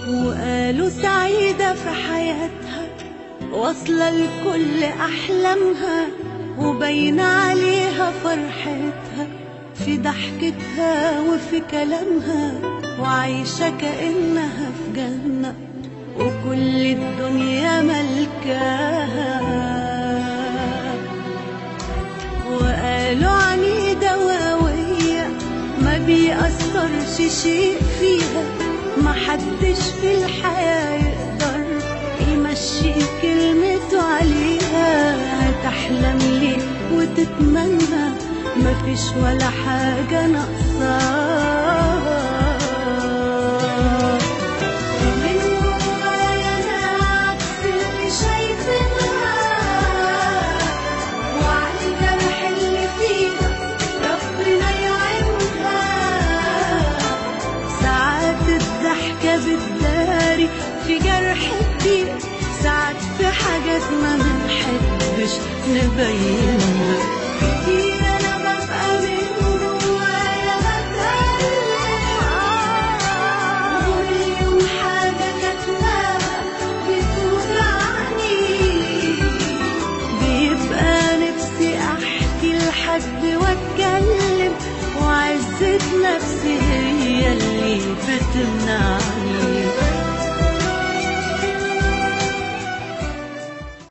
وقالوا سعيدة في حياتها، واصلة لكل أحلامها، وبين عليها فرحتها في ضحكتها وفي كلامها، وعايشة كأنها في جنة وكل الدنيا ملكاها. وقالوا عنيدة وقوية ما بيأثرش شيء فيها، محدش في الحياة يقدر يمشي كلمته عليها. هتحلم ليه وتتمنى مفيش ولا حاجة ناقصاها. ومن جوايا أنا عكس اللي شايفينها، وعلى الجرح اللي فيها ربنا يعينها. ساعات الضحكة بتداري في جرح كتير، ساعات في حاجات ما بنحبش نبينها. كتير أنا ببقى من جوايا بتألم، كل يوم حاجة كاتماها بتوجعني. بيبقى نفسي أحكي لحد وأتكلم، وعزة نفسي هي اللي بتمنعني.